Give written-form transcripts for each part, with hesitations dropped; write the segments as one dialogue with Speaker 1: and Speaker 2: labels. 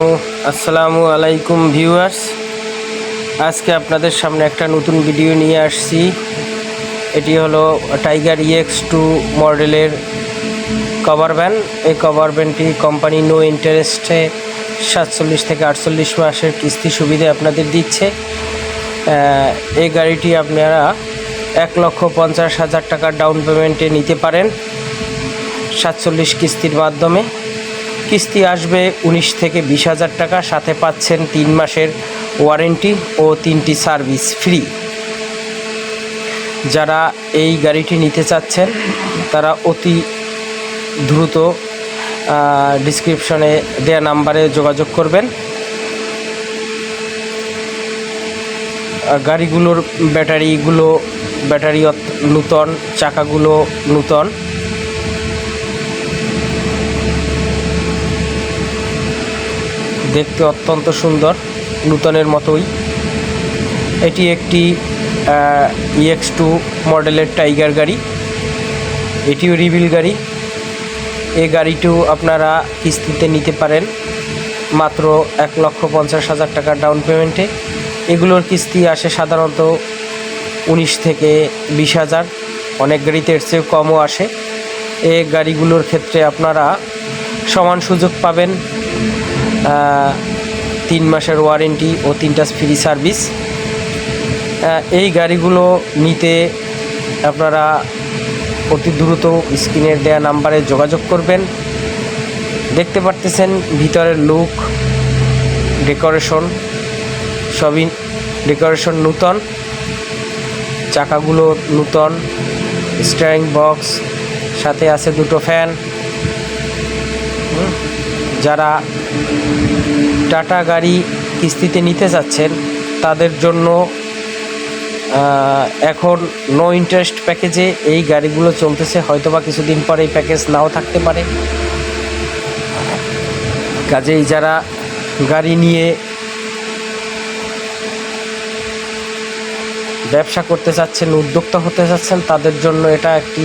Speaker 1: আসসালামু আলাইকুম ভিউয়ার্স, আজকে আপনাদের সামনে একটা নতুন ভিডিও নিয়ে আসছি। এটি হলো টাইগার EX2 মডেলের কভার ভ্যান। এই কভার ভ্যানটি কোম্পানি নো ইন্টারেস্টে 47 থেকে 48 মাসের কিস্তি সুবিধা আপনাদের দিচ্ছে। এই গাড়িটি আপনারা 1,50,000 টাকা ডাউন পেমেন্টে নিতে পারেন 47 কিস্তির মাধ্যমে। কিস্তি আসবে 19 থেকে 20,000 টাকা, সাথে পাচ্ছেন 3 মাসের ওয়ারেন্টি ও 3টি সার্ভিস ফ্রি। যারা এই গাড়িটি নিতে চাচ্ছেন তারা অতি দ্রুত ডিসক্রিপশনে দেওয়া নাম্বারে যোগাযোগ করবেন। গাড়িগুলোর ব্যাটারি নূতন, চাকাগুলো নূতন। দেখতে অত্যন্ত সুন্দর, নূতনের মতোই। এটি একটি EX2 মডেলের টাইগার গাড়ি, এটিও রিভিল গাড়ি। এই গাড়িটিও আপনারা কিস্তিতে নিতে পারেন মাত্র 1,50,000 টাকা ডাউন পেমেন্টে। এগুলোর কিস্তি আসে সাধারণত 19 থেকে 20,000, অনেক গাড়িতে এর চেয়েও কমও আসে। এই গাড়িগুলোর ক্ষেত্রে আপনারা সমান সুযোগ পাবেন 3 মাসের ওয়ারেন্টি ও 3টা ফ্রি সার্ভিস। এই গাড়িগুলো নিতে আপনারা অতি দ্রুত স্ক্রিনের দেয়া নাম্বারে যোগাযোগ করবেন। দেখতে পারতেছেন ভিতরের লুক, ডেকোরেশন নূতন, চাকাগুলো নূতন, স্টিয়ারিং বক্স, সাথে আছে 2টো ফ্যান। যারা টাটা গাড়ি কিস্তিতে নিতে যাচ্ছেন তাদের জন্য এখন নো ইন্টারেস্ট প্যাকেজে এই গাড়িগুলো চলতেছে। হয়তোবা কিছুদিন পরে এই প্যাকেজ নাও থাকতে পারে। কাজেই যারা গাড়ি নিয়ে ব্যবসা করতে চাচ্ছেন, উদ্যোক্তা হতে চাচ্ছেন, তাদের জন্য এটা একটি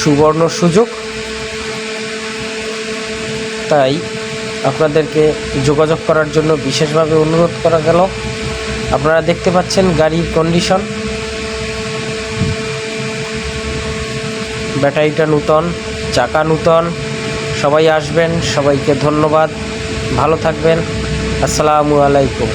Speaker 1: সুবর্ণ সুযোগ। তাই আপনাদেরকে যোগাযোগ করার জন্য বিশেষভাবে অনুরোধ করা গেল। আপনারা দেখতে পাচ্ছেন গাড়ির কন্ডিশন, ব্যাটারিটা নূতন, চাকা নূতন। সবাই আসবেন, সবাইকে ধন্যবাদ, ভালো থাকবেন। আসসালামু আলাইকুম।